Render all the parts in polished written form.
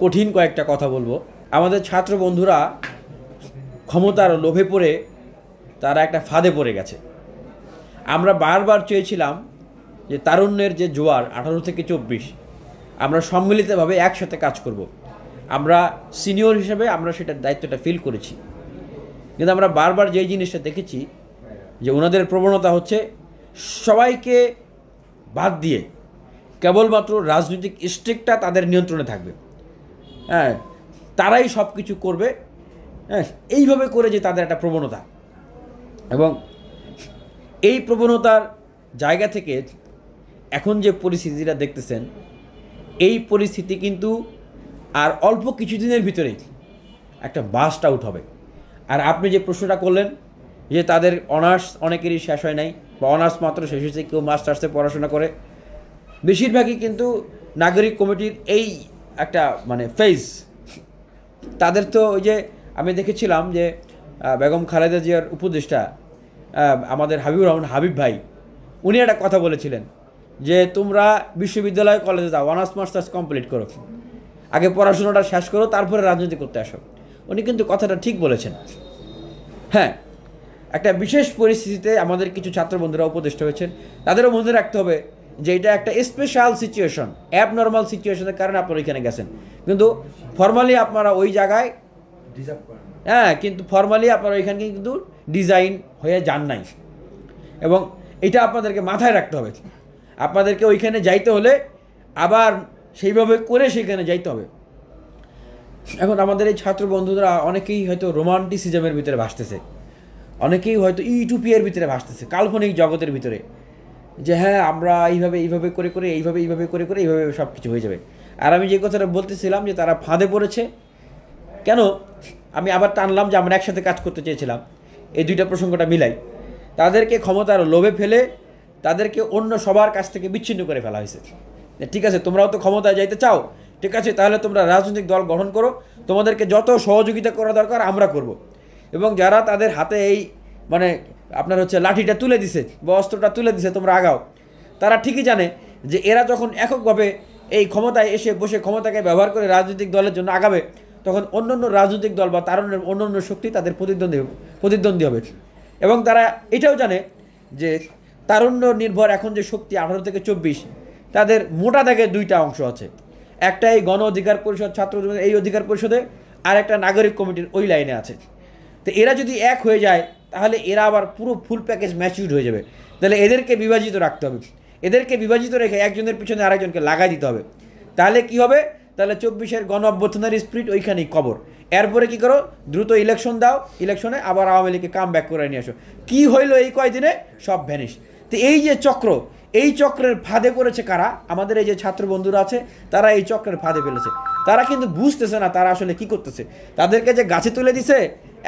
কঠিন কয়েকটা কথা বলবো। আমাদের ছাত্র বন্ধুরা ক্ষমতার লোভে পড়ে তারা একটা ফাঁদে পড়ে গেছে। আমরা বারবার চেয়েছিলাম যে তারুণ্যের যে জোয়ার 18 থেকে 24 আমরা সম্মিলিতভাবে একসাথে কাজ করব। আমরা সিনিয়র হিসেবে আমরা সেটার দায়িত্বটা ফিল করেছি, কিন্তু আমরা বারবার যেই জিনিসটা দেখেছি যে ওনাদের প্রবণতা হচ্ছে সবাইকে বাদ দিয়ে কেবলমাত্র রাজনৈতিক স্ট্রিকটা তাদের নিয়ন্ত্রণে থাকবে। হ্যাঁ, তারাই সব কিছু করবে। হ্যাঁ, এইভাবে করে যে তাদের একটা প্রবণতা, এবং এই প্রবণতার জায়গা থেকে এখন যে পরিস্থিতিটা দেখতেছেন, এই পরিস্থিতি কিন্তু আর অল্প কিছুদিনের ভিতরেই একটা বাস্ট আউট হবে। আর আপনি যে প্রশ্নটা করলেন যে তাদের অনার্স অনেকেরই শেষ হয় নাই, বা অনার্স মাত্র শেষ হয়েছে, কেউ মাস্টার্সে পড়াশোনা করে, বেশিরভাগই কিন্তু নাগরিক কমিটির এই একটা ফেজ। তাদের তো ওই যে আমি দেখেছিলাম যে বেগম খালেদা জিয়ার উপদেষ্টা আমাদের হাবিবুর রহমান হাবিব ভাই, উনি একটা কথা বলেছিলেন যে তোমরা বিশ্ববিদ্যালয় কলেজে যাও, অনার্স মাস্টার্স কমপ্লিট করো, আগে পড়াশোনাটা শেষ করো, তারপরে রাজনীতি করতে আসো। উনি কিন্তু কথাটা ঠিক বলেছেন। হ্যাঁ, একটা বিশেষ পরিস্থিতিতে আমাদের কিছু ছাত্র বন্ধুরা উপদেষ্টা হয়েছেন, তাদেরও মনে রাখতে হবে যে এটা একটা স্পেশাল সিচুয়েশন, অ্যাবনর্মাল সিচুয়েশনের কারণে আপনারা ওইখানে গেছেন, কিন্তু ফর্মালি আপনারা ওই জায়গায় কিন্তু ফর্মালি আপনারা ওইখানে কিন্তু ডিজাইন হয়ে যান নাই। এবং এটা আপনাদেরকে মাথায় রাখতে হবে। আপনাদেরকে ওইখানে যাইতে হলে আবার সেইভাবে করে সেখানে যাইতে হবে। এখন আমাদের এই ছাত্র বন্ধুরা অনেকেই হয়তো রোমান্টিসিজমের ভিতরে ভাসতেছে, অনেকেই হয়তো ইউটোপিয়ার ভিতরে ভাসতেছে, কাল্পনিক জগতের ভিতরে, যে হ্যাঁ আমরা এইভাবে করে এইভাবে সব কিছু হয়ে যাবে। আর আমি যে কথাটা বলতেছিলাম যে তারা ফাঁদে পড়েছে কেন, আমি আবার টানলাম যে আমরা একসাথে কাজ করতে চেয়েছিলাম, এই দুইটা প্রসঙ্গটা মিলাই। তাদেরকে ক্ষমতার লোভে ফেলে তাদেরকে অন্য সবার কাছ থেকে বিচ্ছিন্ন করে ফেলা হয়েছে। ঠিক আছে, তোমরাও তো ক্ষমতায় যাইতে চাও, ঠিক আছে, তাহলে তোমরা রাজনৈতিক দল গঠন করো, তোমাদেরকে যত সহযোগিতা করা দরকার আমরা করব। এবং যারা তাদের হাতে এই আপনার লাঠিটা তুলে দিছে বা অস্ত্রটা তুলে দিছে, তোমরা আগাও, তারা ঠিকই জানে যে এরা যখন এককভাবে এই ক্ষমতায় এসে বসে ক্ষমতাকে ব্যবহার করে রাজনৈতিক দলের জন্য আগাবে, তখন অন্যান্য রাজনৈতিক দল বা তারুণ্যের অন্যান্য শক্তি তাদের প্রতিদ্বন্দ্বী হবে। এবং তারা এটাও জানে যে তারুণ্য নির্ভর এখন যে শক্তি 18 থেকে 24, তাদের মোটা দাগে দুইটা অংশ আছে। একটা এই গণ অধিকার পরিষদ, ছাত্র এই অধিকার পরিষদে, আর একটা নাগরিক কমিটির ওই লাইনে আছে। তো এরা যদি এক হয়ে যায় তাহলে এরা আবার পুরো ফুল প্যাকেজ ম্যাচিউর হয়ে যাবে। তাহলে এদেরকে বিভাজিত রাখতে হবে, এদেরকে বিভাজিত রেখে একজনের পিছনে আরেকজনকে লাগাই দিতে হবে। তাহলে কি হবে, তাহলে 24-এর গণ অভ্যর্থনার স্পিরিট ওইখানেই কবর। এরপরে কি করো, দ্রুত ইলেকশন দাও, ইলেকশনে আবার আওয়ামী লীগকে কাম ব্যাক করে নিয়ে আসো। কী হইলো এই কয়দিনে, সব ভ্যানিশ। তো এই যে চক্র, এই চক্রের ফাঁদে পড়েছে কারা, আমাদের এই যে ছাত্র বন্ধুরা আছে, তারা এই চক্রের ফাঁদে ফেলেছে। তারা কিন্তু বুঝতেছে না তারা আসলে কি করতেছে। তাদেরকে যে গাছে তুলে দিছে,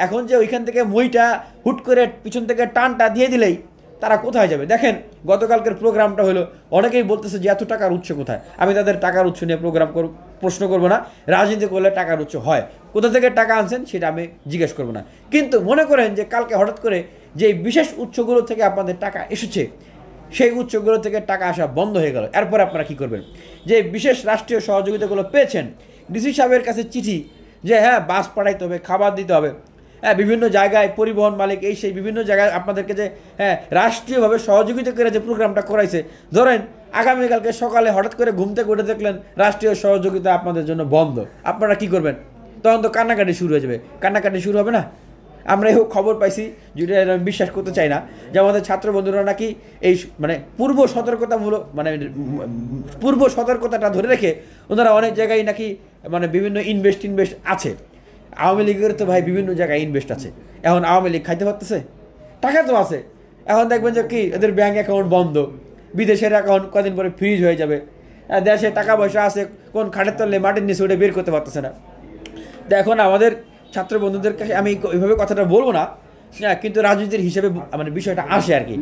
এখন যে ওইখান থেকে মইটা হুট করে পিছন থেকে টানটা দিয়ে দিলেই তারা কোথায় যাবে। দেখেন গতকালকের প্রোগ্রামটা হলো, অনেকেই বলতেছে যে এত টাকার উৎস কোথায়। আমি তাদের টাকার উৎস নিয়ে প্রশ্ন করব না, রাজনীতি করলে টাকার উৎস হয়, কোথা থেকে টাকা আনছেন সেটা আমি জিজ্ঞেস করব না। কিন্তু মনে করেন যে কালকে হঠাৎ করে যে বিশেষ উৎসগুলো থেকে আপনাদের টাকা এসেছে, সেই উৎসগুলো থেকে টাকা আসা বন্ধ হয়ে গেল, এরপর আপনারা কী করবেন? যে বিশেষ রাষ্ট্রীয় সহযোগিতাগুলো পেয়েছেন, ডিসি সাহেবের কাছে চিঠি যে হ্যাঁ বাস পাঠাইতে হবে, খাবার দিতে হবে, হ্যাঁ বিভিন্ন জায়গায় পরিবহন মালিক এই সেই বিভিন্ন জায়গায় আপনাদেরকে যে রাষ্ট্রীয়ভাবে সহযোগিতা করে যে প্রোগ্রামটা করাইছে, ধরেন আগামীকালকে সকালে হঠাৎ করে ঘুম থেকে উঠে দেখলেন রাষ্ট্রীয় সহযোগিতা আপনাদের জন্য বন্ধ, আপনারা কি করবেন? তখন তো কান্নাকাটি শুরু হয়ে যাবে। কান্নাকাটি শুরু হবে না? আমরা এই খবর পাইছি, যেটা আমি বিশ্বাস করতে চাই না, যে আমাদের ছাত্র বন্ধুরা নাকি এই পূর্ব সতর্কতাটা ধরে রেখে ওনারা অনেক জায়গায় নাকি বিভিন্ন ইনভেস্ট আছে। আওয়ামী লীগের তো ভাই বিভিন্ন জায়গায় ইনভেস্ট আছে। এখন আওয়ামী লীগ খাইতে পারতেছে, টাকা তো আছে। এখন দেখবেন যে কি এদের ব্যাঙ্ক অ্যাকাউন্ট বন্ধ, বিদেশের অ্যাকাউন্ট কদিন পরে ফ্রিজ হয়ে যাবে, দেশে টাকা পয়সা আছে কোন খাটের তলে মাটির নিচে ওটা বের করতে পারতেছে না। তো এখন আমাদের ছাত্র বন্ধুদের কাছে আমি ওইভাবে কথাটা বলবো না, কিন্তু রাজনীতির হিসেবে বিষয়টা আসে আর কি।